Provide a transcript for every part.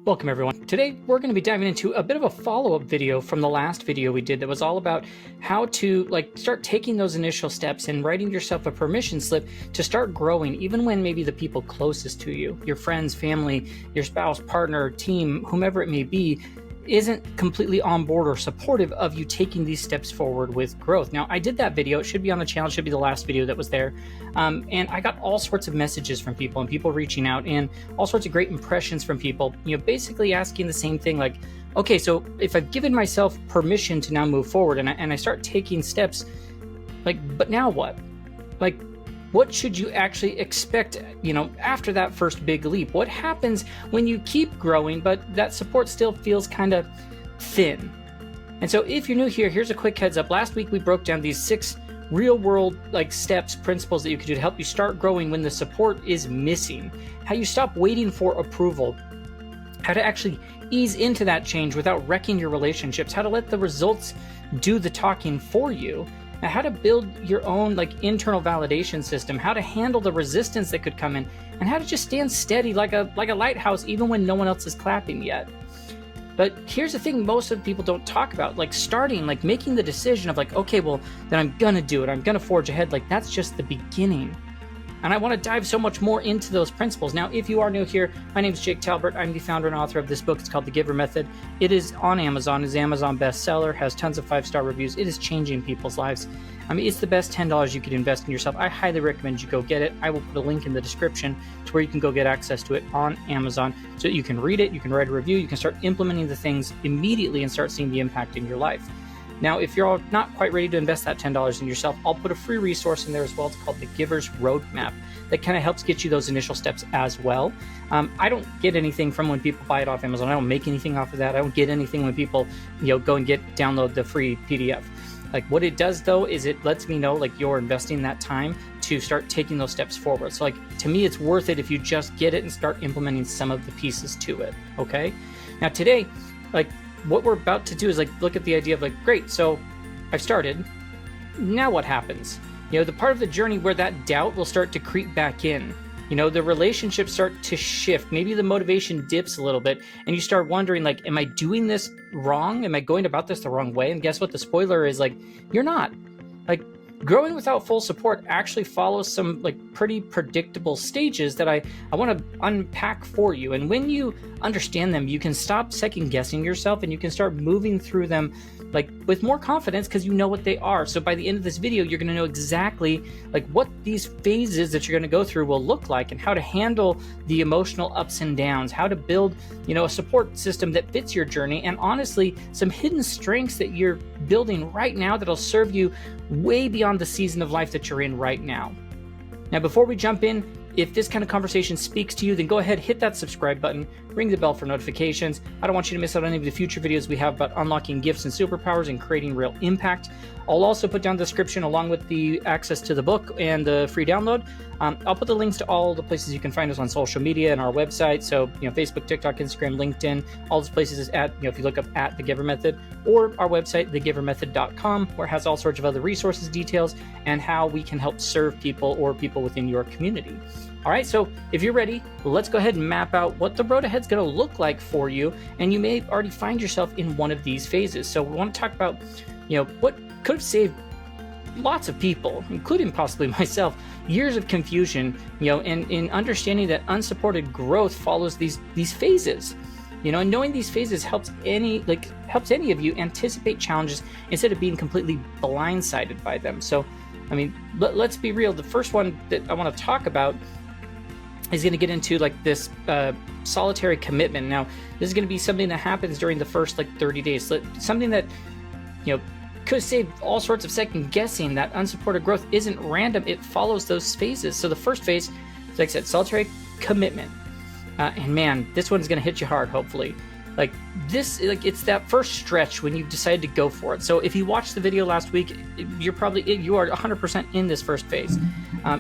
Welcome everyone. Today we're going to be diving into a bit of a follow-up video from the last video we did that was all about how to start taking those initial steps and writing yourself a permission slip to start growing, even when maybe the people closest to you, your friends, family, your spouse, partner, team, whomever it may be, isn't completely on board or supportive of you taking these steps forward with growth. Now, I did that video. It should be on the channel. It should be the last video that was there. And I got all sorts of messages from people and people reaching out and all sorts of great impressions from people, basically asking the same thing, like, okay, so if I've given myself permission to now move forward and I start taking steps, but now what? What should you actually expect, after that first big leap? What happens when you keep growing, but that support still feels kind of thin? And so if you're new here, here's a quick heads up. Last week, we broke down these 6 real world steps, principles that you could do to help you start growing when the support is missing, how you stop waiting for approval, how to actually ease into that change without wrecking your relationships, how to let the results do the talking for you, now, how to build your own internal validation system, how to handle the resistance that could come in, and how to just stand steady like a lighthouse even when no one else is clapping yet. But here's the thing most of the people don't talk about, starting, making the decision of okay, well, then I'm gonna do it, I'm gonna forge ahead. That's just the beginning. And I want to dive so much more into those principles. Now, if you are new here, my name is Jake Talbert. I'm the founder and author of this book. It's called The GIVER Method. It is on Amazon. It's an Amazon bestseller, has tons of 5-star reviews. It is changing people's lives. I mean, it's the best $10 you could invest in yourself. I highly recommend you go get it. I will put a link in the description to where you can go get access to it on Amazon so that you can read it, you can write a review, you can start implementing the things immediately and start seeing the impact in your life. Now, if you're not quite ready to invest that $10 in yourself, I'll put a free resource in there as well. It's called the Giver's Roadmap that kind of helps get you those initial steps as well. I don't get anything from when people buy it off Amazon. I don't make anything off of that. I don't get anything when people go and download the free PDF. What it does though is it lets me know you're investing that time to start taking those steps forward. So to me, it's worth it if you just get it and start implementing some of the pieces to it. Okay. Now today, what we're about to do is look at the idea of great, so I've started, now what happens? The part of the journey where that doubt will start to creep back in. The relationships start to shift. Maybe the motivation dips a little bit and you start wondering, am I doing this wrong? Am I going about this the wrong way? And guess what? The spoiler is you're not. Growing without full support actually follows some pretty predictable stages that I want to unpack for you. And when you understand them, you can stop second guessing yourself and you can start moving through them with more confidence because you know what they are. So by the end of this video, you're going to know exactly what these phases that you're going to go through will look like and how to handle the emotional ups and downs, how to build, a support system that fits your journey, and honestly, some hidden strengths that you're building right now that'll serve you way beyond the season of life that you're in right now. Now, before we jump in, if this kind of conversation speaks to you, then go ahead, hit that subscribe button, ring the bell for notifications. I don't want you to miss out on any of the future videos we have about unlocking gifts and superpowers and creating real impact. I'll also put down the description along with the access to the book and the free download. I'll put the links to all the places you can find us on social media and our website. So, Facebook, TikTok, Instagram, LinkedIn, all those places is at, if you look up at The Giver Method, or our website, thegivermethod.com, where it has all sorts of other resources, details, and how we can help serve people or people within your community. All right, so if you're ready, let's go ahead and map out what the road ahead is going to look like for you. And you may already find yourself in one of these phases. So we want to talk about, what could have saved lots of people, including possibly myself, years of confusion, and in understanding that unsupported growth follows these phases. And knowing these phases helps any of you anticipate challenges instead of being completely blindsided by them. So, let's be real. The first one that I want to talk about is going to get into this solitary commitment. Now, this is going to be something that happens during the first 30 days. Something that, could save all sorts of second guessing. That unsupported growth isn't random. It follows those phases. So the first phase, like I said, solitary commitment. And man, this one's going to hit you hard, hopefully. It's that first stretch when you've decided to go for it. So if you watched the video last week, you are 100% in this first phase.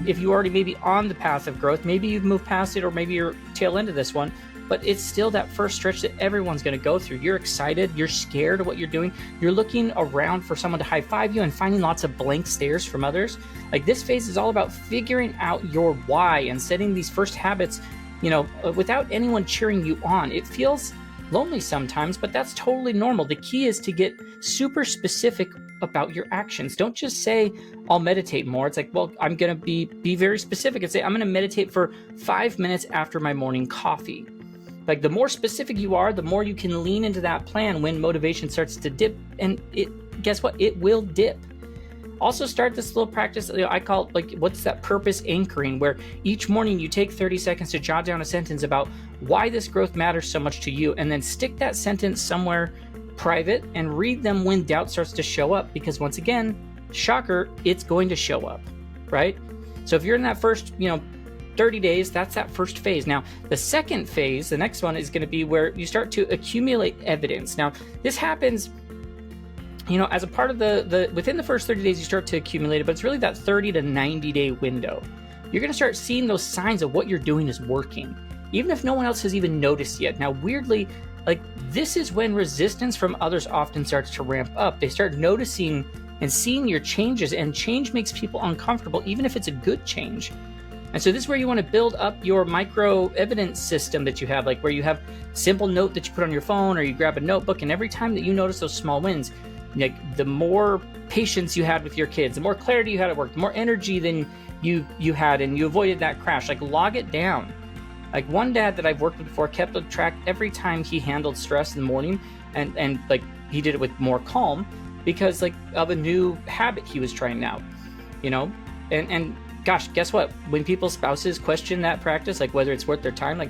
If you already maybe on the path of growth, maybe you've moved past it, or maybe you're tail end of this one, but it's still that first stretch that everyone's going to go through. You're excited, you're scared of what you're doing, you're looking around for someone to high five you and finding lots of blank stares from others. This phase is all about figuring out your why and setting these first habits without anyone cheering you on. It feels lonely sometimes, but that's totally normal. The key is to get super specific about your actions. Don't just say, I'll meditate more. It's like, well, I'm going to be very specific and say, I'm going to meditate for 5 minutes after my morning coffee. Like, the more specific you are, the more you can lean into that plan when motivation starts to dip. And guess what? It will dip. Also start this little practice, I call it, like, what's that purpose anchoring, where each morning you take 30 seconds to jot down a sentence about why this growth matters so much to you, and then stick that sentence somewhere private and read them when doubt starts to show up, because once again, shocker, it's going to show up, right? So if you're in that first, 30 days, that's that first phase. Now, the second phase, the next one, is going to be where you start to accumulate evidence. Now, this happens as a part of within the first 30 days, you start to accumulate it, but it's really that 30 to 90 day window. You're going to start seeing those signs of what you're doing is working, even if no one else has even noticed yet. Now, weirdly, this is when resistance from others often starts to ramp up. They start noticing and seeing your changes, and change makes people uncomfortable, even if it's a good change. And so this is where you want to build up your micro evidence system that you have, like where you have simple note that you put on your phone, or you grab a notebook, and every time that you notice those small wins, like the more patience you had with your kids, the more clarity you had at work, the more energy than you had, and you avoided that crash, log it down. Like, one dad that I've worked with before kept a track every time he handled stress in the morning, and he did it with more calm because of a new habit he was trying out, and gosh, guess what? When people's spouses question that practice, whether it's worth their time,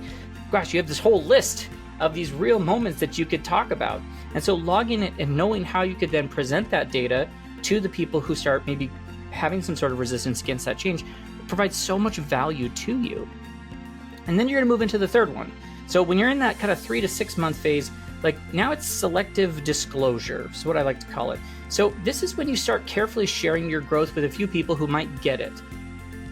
gosh, you have this whole list of these real moments that you could talk about. And so logging it and knowing how you could then present that data to the people who start maybe having some sort of resistance against that change provides so much value to you. And then you're going to move into the third one. So when you're in that kind of 3 to 6 month phase, now it's selective disclosure, is what I like to call it. So this is when you start carefully sharing your growth with a few people who might get it.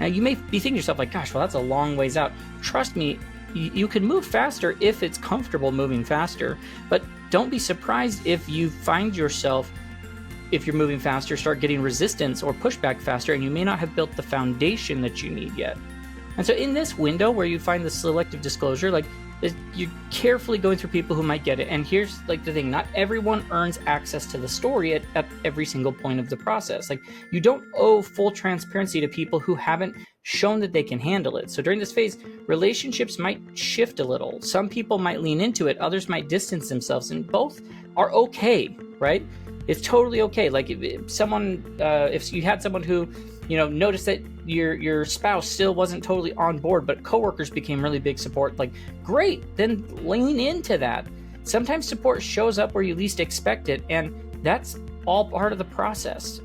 Now, you may be thinking to yourself, gosh, well, that's a long ways out. Trust me, you can move faster if it's comfortable moving faster, but don't be surprised if you find yourself, if you're moving faster, start getting resistance or pushback faster, and you may not have built the foundation that you need yet. And so in this window where you find the selective disclosure, you're carefully going through people who might get it. And here's the thing, not everyone earns access to the story at every single point of the process. You don't owe full transparency to people who haven't shown that they can handle it. So during this phase, relationships might shift a little. Some people might lean into it, others might distance themselves, and both are okay, right? It's totally okay. If you had someone who, noticed that your spouse still wasn't totally on board, but coworkers became really big support, great, then lean into that. Sometimes support shows up where you least expect it, and that's all part of the process.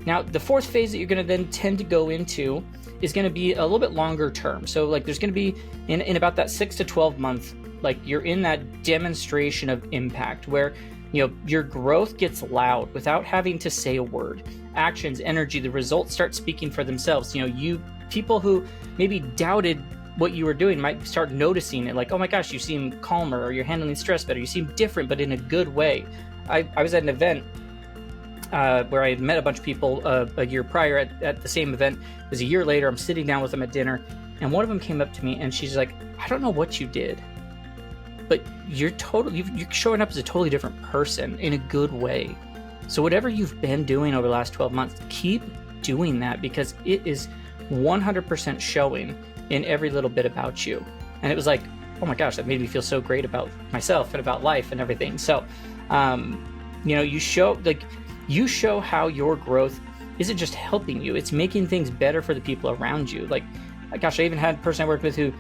Now, the fourth phase that you're going to then tend to go into is going to be a little bit longer term. So there's going to be in about that 6 to 12 month, you're in that demonstration of impact where your growth gets loud without having to say a word. Actions, energy, the results start speaking for themselves. People who maybe doubted what you were doing might start noticing it, oh my gosh, you seem calmer, or you're handling stress better, you seem different, but in a good way. I was at an event where I had met a bunch of people a year prior at the same event. It was a year later. I'm sitting down with them at dinner, and one of them came up to me and she's like, I don't know what you did, but you're showing up as a totally different person in a good way. So whatever you've been doing over the last 12 months, keep doing that, because it is 100% showing in every little bit about you. And it was oh my gosh, that made me feel so great about myself and about life and everything. So, you show how your growth isn't just helping you, it's making things better for the people around you. Gosh, I even had a person I worked with who,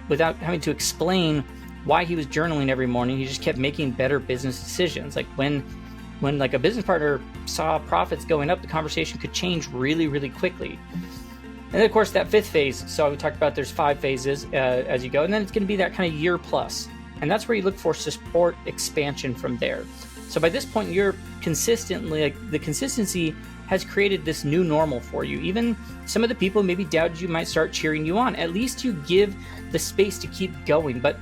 without having to explain why he was journaling every morning, he just kept making better business decisions. When a business partner saw profits going up, the conversation could change really, really quickly. And then, of course, that fifth phase, so we talked about there's 5 phases as you go, and then it's going to be that kind of year plus. And that's where you look for support expansion from there. So by this point, you're consistently, the consistency has created this new normal for you. Even some of the people who maybe doubted you might start cheering you on. At least you give the space to keep going. But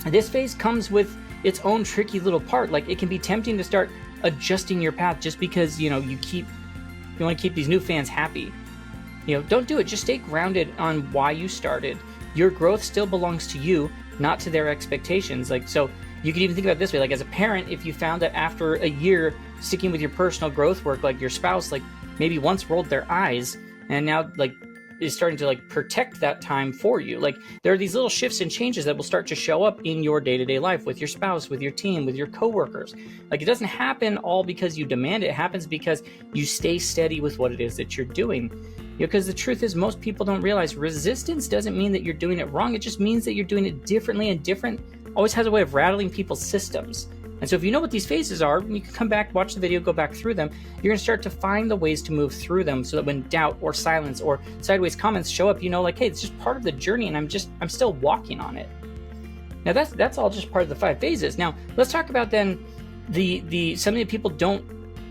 this phase comes with its own tricky little part. It can be tempting to start adjusting your path just because, you want to keep these new fans happy. Don't do it. Just stay grounded on why you started. your growth still belongs to you, not to their expectations. Like, so you could even think about it this way, like as a parent, if you found that after a year sticking with your personal growth work, like your spouse, like maybe once rolled their eyes and now like is starting to like protect that time for you. Like there are these little shifts and changes that will start to show up in your day-to-day life with your spouse, with your team, with your coworkers. Like it doesn't happen all because you demand it. It happens because you stay steady with what it is that you're doing. Because the truth is, most people don't realize resistance doesn't mean that you're doing it wrong. It just means that you're doing it differently, and different always has a way of rattling people's systems. And so if you know what these phases are, you can come back, watch the video, go back through them. You're going to start to find the ways to move through them so that when doubt or silence or sideways comments show up, you know, like, hey, it's just part of the journey and I'm still walking on it. Now that's all just part of the 5 phases. Now let's talk about then the something that people don't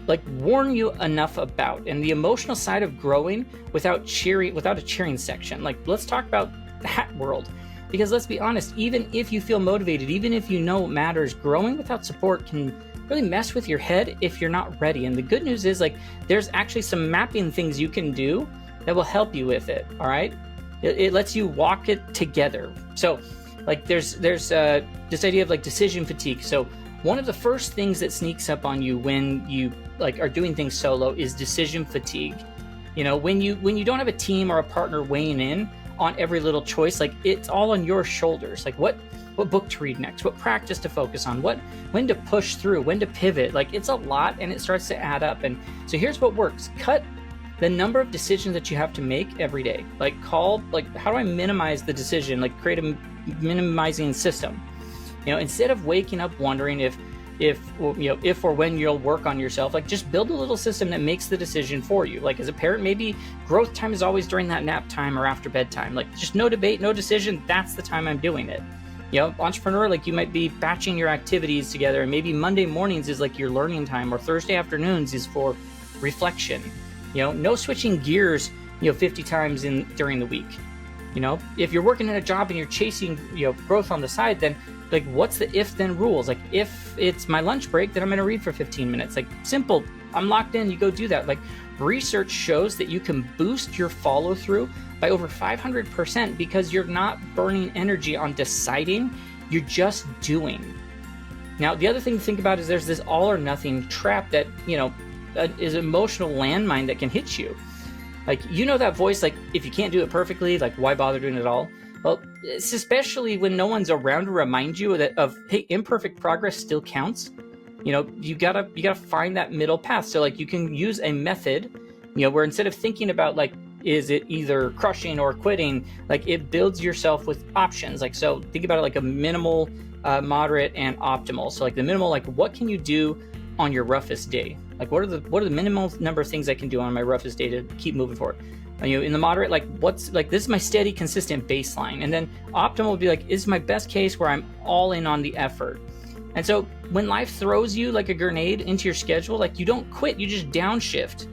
like warn you enough about, and the emotional side of growing without a cheering section. Like let's talk about that world. Because let's be honest, even if you feel motivated, even if you know what matters, growing without support can really mess with your head if you're not ready. And the good news is, like, there's actually some mapping things you can do that will help you with it, all right? It lets you walk it together. So, like, there's this idea of, like, decision fatigue. So one of the first things that sneaks up on you when you, like, are doing things solo is decision fatigue. You know, when you don't have a team or a partner weighing in on every little choice, like it's all on your shoulders. Like what book to read next, what practice to focus on, when to push through, when to pivot. Like it's a lot and it starts to add up. And so here's what works. Cut the number of decisions that you have to make every day. Like how do I minimize the decision? Like create a minimizing system. You know, instead of waking up wondering if or when you'll work on yourself, like just build a little system that makes the decision for you. Like as a parent, maybe growth time is always during that nap time or after bedtime. Like just no debate, no decision. That's the time I'm doing it. You know, entrepreneur, like you might be batching your activities together, and maybe Monday mornings is like your learning time, or Thursday afternoons is for reflection. You know, no switching gears, 50 times during the week. You know, if you're working in a job and you're chasing, growth on the side, then like what's the if then rules? Like if it's my lunch break, then I'm going to read for 15 minutes. Like simple, I'm locked in, you go do that. Like research shows that you can boost your follow through by over 500% because you're not burning energy on deciding, you're just doing. Now, the other thing to think about is there's this all or nothing trap that, is an emotional landmine that can hit you. Like, that voice, like if you can't do it perfectly, like why bother doing it at all? Well, it's especially when no one's around to remind you hey, imperfect progress still counts. You gotta find that middle path. So like you can use a method, where instead of thinking about like, is it either crushing or quitting, like it builds yourself with options. Like, so think about it like a minimal, moderate, and optimal. So like the minimal, like what can you do on your roughest day? Like what are the minimal number of things I can do on my roughest day to keep moving forward? In the moderate, like this is my steady, consistent baseline. And then optimal would be like, is my best case where I'm all in on the effort. And so when life throws you like a grenade into your schedule, like you don't quit, you just downshift.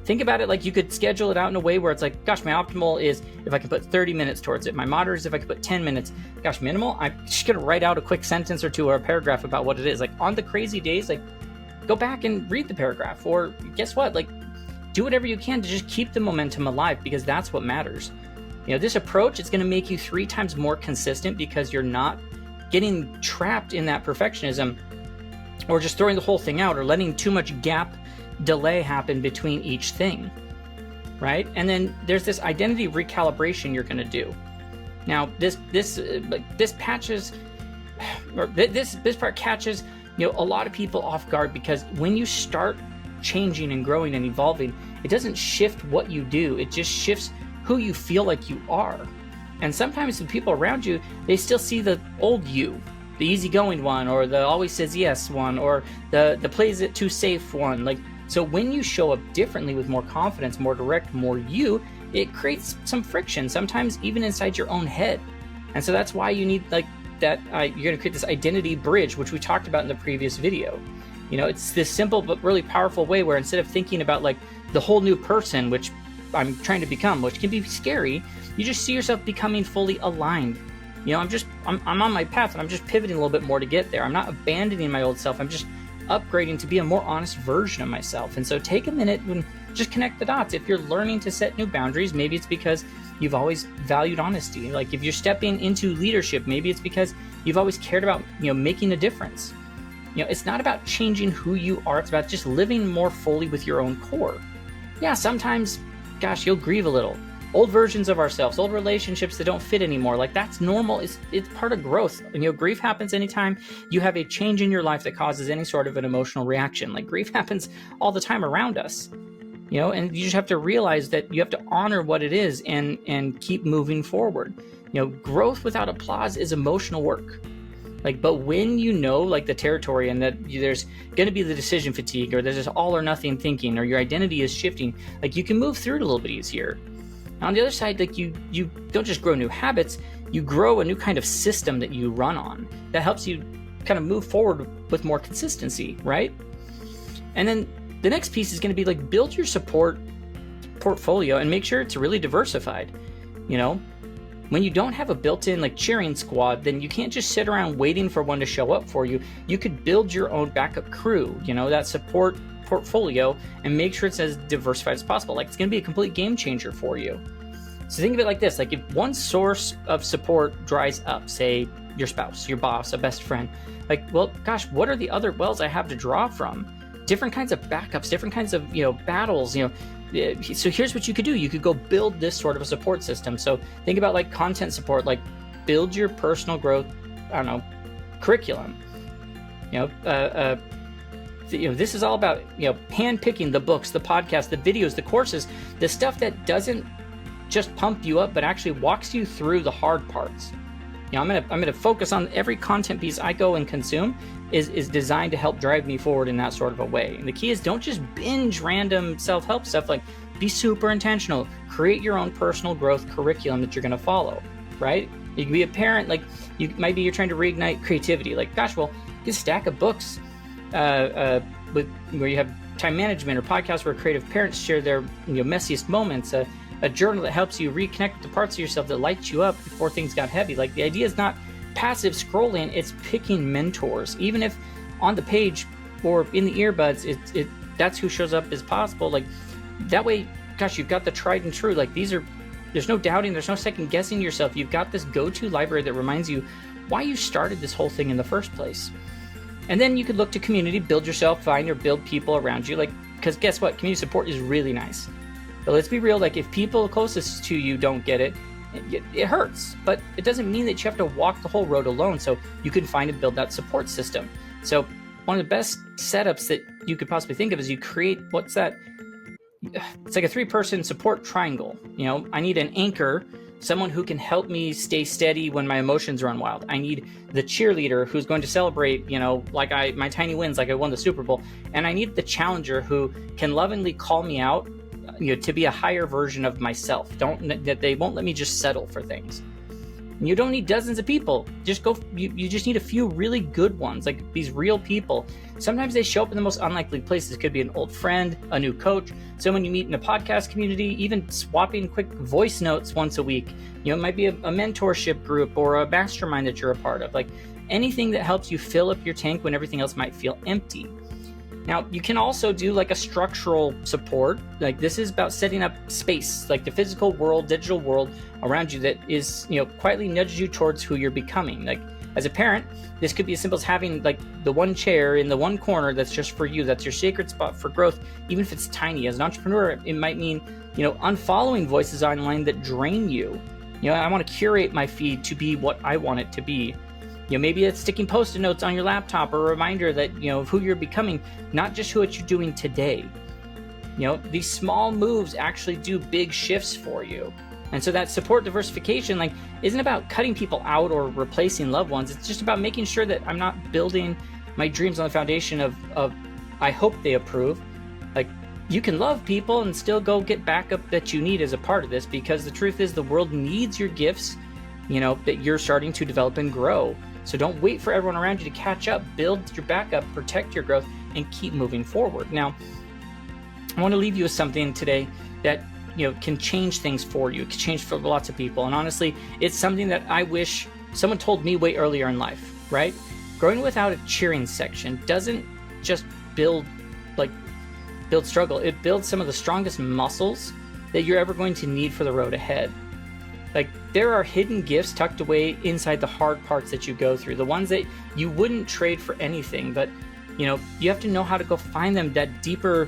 Think about it like you could schedule it out in a way where it's like, gosh, my optimal is if I can put 30 minutes towards it. My moderate is if I can put 10 minutes. Gosh, minimal, I'm just gonna write out a quick sentence or two or a paragraph about what it is. Like on the crazy days, like go back and read the paragraph, or guess what? Like do whatever you can to just keep the momentum alive, because that's what matters. This approach is going to make you 3 times more consistent because you're not getting trapped in that perfectionism or just throwing the whole thing out or letting too much gap delay happen between each thing, right? And then there's this identity recalibration you're going to do. Now, this part catches, a lot of people off guard, because when you start changing and growing and evolving, it doesn't shift what you do, it just shifts who you feel like you are. And sometimes the people around you, they still see the old you, the easygoing one, or the always says yes one, or the plays it too safe one. Like, so when you show up differently with more confidence, more direct, more you, it creates some friction, sometimes even inside your own head. And so that's why you need like that, you're going to create this identity bridge, which we talked about in the previous video. It's this simple but really powerful way where instead of thinking about like the whole new person, which I'm trying to become, which can be scary, you just see yourself becoming fully aligned. I'm on my path and I'm just pivoting a little bit more to get there. I'm not abandoning my old self. I'm just upgrading to be a more honest version of myself. And so take a minute when just connect the dots. If you're learning to set new boundaries, maybe it's because you've always valued honesty. Like if you're stepping into leadership, maybe it's because you've always cared about, making a difference. It's not about changing who you are. It's about just living more fully with your own core. Yeah, sometimes, gosh, you'll grieve a little. Old versions of ourselves, old relationships that don't fit anymore. Like that's normal. It's part of growth. Grief happens anytime you have a change in your life that causes any sort of an emotional reaction. Like grief happens all the time around us, and you just have to realize that you have to honor what it is and keep moving forward. Growth without applause is emotional work. But when the territory and that there's going to be the decision fatigue, or there's this all or nothing thinking, or your identity is shifting, you can move through it a little bit easier. On the other side, you don't just grow new habits, you grow a new kind of system that you run on that helps you kind of move forward with more consistency, right? And then the next piece is going to be build your support portfolio and make sure it's really diversified. When you don't have a built-in cheering squad, then you can't just sit around waiting for one to show up for you. You could build your own backup crew, that support portfolio, and make sure it's as diversified as possible. It's going to be a complete game changer for you. So think of it like this, if one source of support dries up, say your spouse, your boss, a best friend, what are the other wells I have to draw from? Different kinds of backups, different kinds of, battles, So here's what you could do. You could go build this sort of a support system. So think about content support, build your personal growth, curriculum. This is all about, hand-picking the books, the podcasts, the videos, the courses, the stuff that doesn't just pump you up, but actually walks you through the hard parts. I'm gonna focus on every content piece I go and consume is designed to help drive me forward in that sort of a way. And the key is don't just binge random self-help stuff. Be super intentional. Create your own personal growth curriculum that you're gonna follow, right? You can be a parent, you're trying to reignite creativity. Get a stack of books where you have time management, or podcasts where creative parents share their messiest moments, a journal that helps you reconnect with the parts of yourself that light you up before things got heavy. The idea is not passive scrolling, it's picking mentors. Even if on the page or in the earbuds, that's who shows up as possible. That way, gosh, you've got the tried and true. There's no doubting, there's no second guessing yourself. You've got this go-to library that reminds you why you started this whole thing in the first place. And then you could look to community, build yourself, find or build people around you. Because guess what? Community support is really nice. But let's be real, if people closest to you don't get it, it hurts. But it doesn't mean that you have to walk the whole road alone. So you can find and build that support system. So one of the best setups that you could possibly think of is you create, what's that? It's like a 3-person support triangle. I need an anchor, someone who can help me stay steady when my emotions run wild. I need the cheerleader who's going to celebrate, my tiny wins, I won the Super Bowl. And I need the challenger who can lovingly call me out, to be a higher version of myself. That they won't let me just settle for things. And you don't need dozens of people. You just need a few really good ones, these real people. Sometimes they show up in the most unlikely places. It could be an old friend, a new coach, someone you meet in a podcast community, even swapping quick voice notes once a week. It might be a mentorship group or a mastermind that you're a part of. Anything that helps you fill up your tank when everything else might feel empty. Now, you can also do a structural support. This is about setting up space, the physical world, digital world around you that is, quietly nudges you towards who you're becoming. As a parent, this could be as simple as having the one chair in the one corner that's just for you. That's your sacred spot for growth, even if it's tiny. As an entrepreneur, it might mean, unfollowing voices online that drain you. I want to curate my feed to be what I want it to be. Maybe it's sticking Post-it notes on your laptop, or a reminder that, of who you're becoming, not just what you're doing today. These small moves actually do big shifts for you. And so that support diversification, isn't about cutting people out or replacing loved ones. It's just about making sure that I'm not building my dreams on the foundation of I hope they approve. You can love people and still go get backup that you need as a part of this, because the truth is the world needs your gifts, that you're starting to develop and grow. So don't wait for everyone around you to catch up. Build your backup, protect your growth, and keep moving forward. Now, I want to leave you with something today that can change things for you. It can change for lots of people. And honestly, it's something that I wish someone told me way earlier in life, right? Growing without a cheering section doesn't just build builds struggle. It builds some of the strongest muscles that you're ever going to need for the road ahead. Like, there are hidden gifts tucked away inside the hard parts that you go through, the ones that you wouldn't trade for anything, but you know, you have to know how to go find them, that deeper,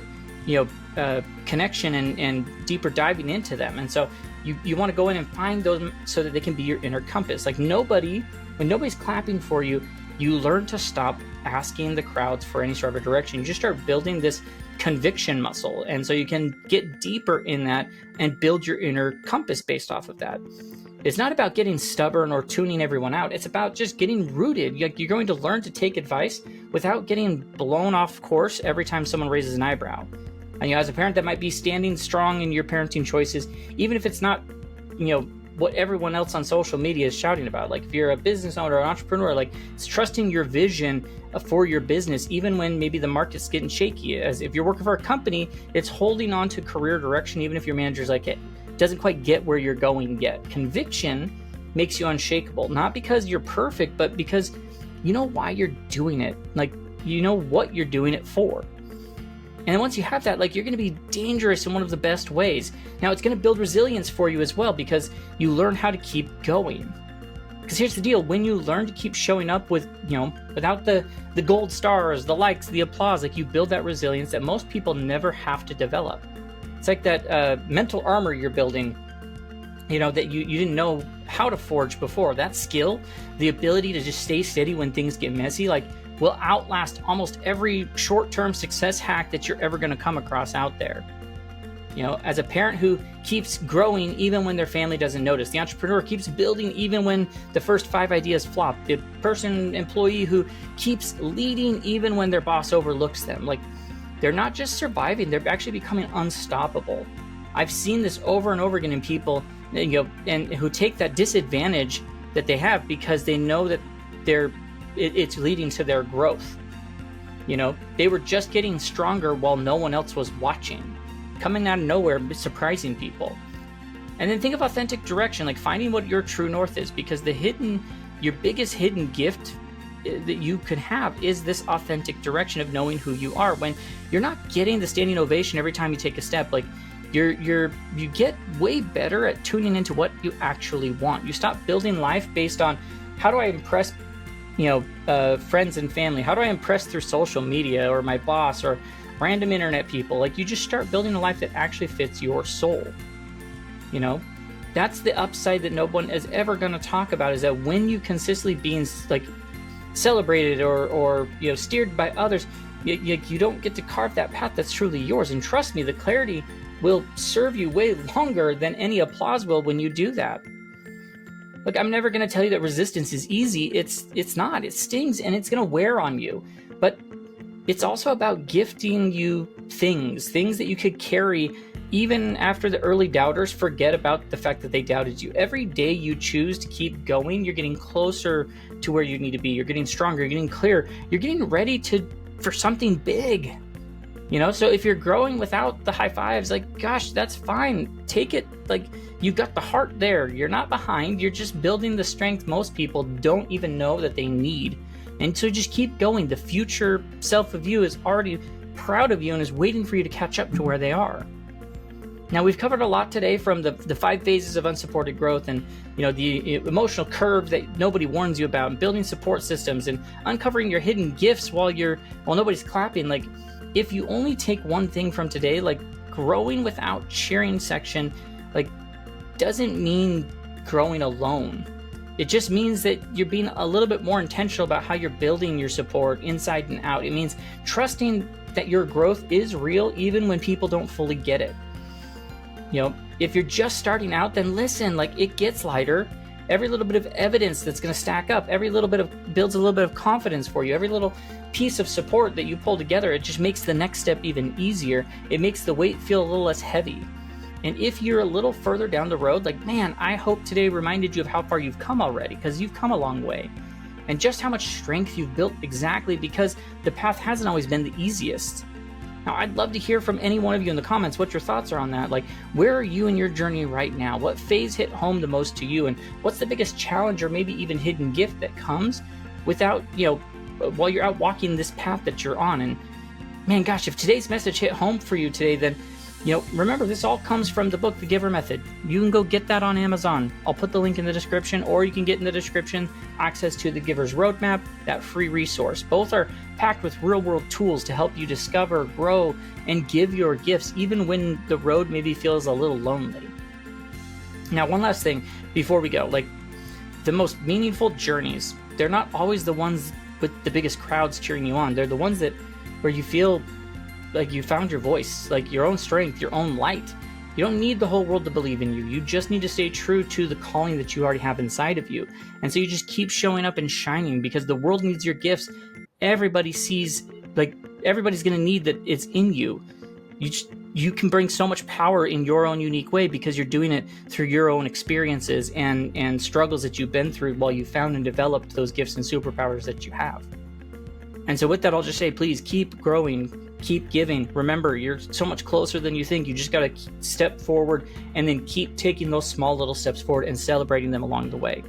connection and deeper diving into them. And so you want to go in and find those so that they can be your inner compass. Like, when nobody's clapping for you, you learn to stop asking the crowds for any sort of a direction. You just start building this conviction muscle. And so you can get deeper in that and build your inner compass based off of that. It's not about getting stubborn or tuning everyone out. It's about just getting rooted. You're going to learn to take advice without getting blown off course every time someone raises an eyebrow. And as a parent, that might be standing strong in your parenting choices, even if it's not, what everyone else on social media is shouting about. Like, if you're a business owner or an entrepreneur, like, it's trusting your vision for your business, even when maybe the market's getting shaky. As if you're working for a company, it's holding on to career direction, even if your manager's like, it doesn't quite get where you're going yet. Conviction makes you unshakable, not because you're perfect, but because you know why you're doing it. Like, you know what you're doing it for. And then once you have that, like, you're going to be dangerous in one of the best ways. Now, it's going to build resilience for you as well, because you learn how to keep going. Because here's the deal: when you learn to keep showing up with, without the gold stars, the likes, the applause, like, you build that resilience that most people never have to develop. It's like that mental armor you're building, that you didn't know how to forge before. That skill, the ability to just stay steady when things get messy, like, will outlast almost every short-term success hack that you're ever going to come across out there. As a parent who keeps growing even when their family doesn't notice, the entrepreneur keeps building even when the first 5 ideas flop, the employee who keeps leading even when their boss overlooks them, like, they're not just surviving, they're actually becoming unstoppable. I've seen this over and over again in people, and who take that disadvantage that they have because they know that it's leading to their growth. They were just getting stronger while no one else was watching, coming out of nowhere, surprising people. And then think of authentic direction, like finding what your true north is, because your biggest hidden gift that you could have is this authentic direction of knowing who you are. When you're not getting the standing ovation every time you take a step, like, you get way better at tuning into what you actually want. You stop building life based on, how do I impress friends and family? How do I impress through social media or my boss or random internet people? Like, you just start building a life that actually fits your soul. That's the upside that no one is ever going to talk about, is that when you consistently being like celebrated or steered by others, you don't get to carve that path that's truly yours. And trust me, the clarity will serve you way longer than any applause will when you do that. Look, I'm never going to tell you that resistance is easy. It's not. It stings and it's going to wear on you. But it's also about gifting you things that you could carry even after the early doubters forget about the fact that they doubted you. Every day you choose to keep going, you're getting closer to where you need to be. You're getting stronger. You're getting clearer. You're getting ready for something big. So if you're growing without the high fives, like, gosh, that's fine. Take it. Like, you've got the heart there. You're not behind. You're just building the strength most people don't even know that they need. And so just keep going. The future self of you is already proud of you and is waiting for you to catch up to where they are. Now, we've covered a lot today, from the 5 phases of unsupported growth, and the emotional curve that nobody warns you about, and building support systems, and uncovering your hidden gifts while nobody's clapping. Like, if you only take one thing from today, like, growing without cheering section, like, doesn't mean growing alone. It just means that you're being a little bit more intentional about how you're building your support inside and out. It means trusting that your growth is real even when people don't fully get it. If you're just starting out, then listen, like, it gets lighter. Every little bit of evidence that's going to stack up, every little bit builds a little bit of confidence for you. Every little piece of support that you pull together, it just makes the next step even easier. It makes the weight feel a little less heavy. And if you're a little further down the road, like, man, I hope today reminded you of how far you've come already, because you've come a long way. And just how much strength you've built, exactly because the path hasn't always been the easiest. Now, I'd love to hear from any one of you in the comments what your thoughts are on that. Like, where are you in your journey right now? What phase hit home the most to you? And what's the biggest challenge or maybe even hidden gift that comes without, while you're out walking this path that you're on? And man, gosh, if today's message hit home for you today, then, remember, this all comes from the book, The Giver Method. You can go get that on Amazon. I'll put the link in the description, or you can get in the description access to the Giver's Roadmap, that free resource. Both are packed with real-world tools to help you discover, grow, and give your gifts, even when the road maybe feels a little lonely. Now, one last thing before we go. The most meaningful journeys, they're not always the ones with the biggest crowds cheering you on. They're the ones where you feel like you found your voice, like your own strength, your own light. You don't need the whole world to believe in you. You just need to stay true to the calling that you already have inside of you. And so you just keep showing up and shining, because the world needs your gifts. Everybody sees, everybody's going to need that it's in you. You can bring so much power in your own unique way, because you're doing it through your own experiences and struggles that you've been through while you found and developed those gifts and superpowers that you have. And so with that, I'll just say, please keep growing, keep giving. Remember, you're so much closer than you think. You just got to step forward and then keep taking those small little steps forward and celebrating them along the way.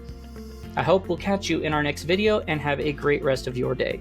I hope we'll catch you in our next video, and have a great rest of your day.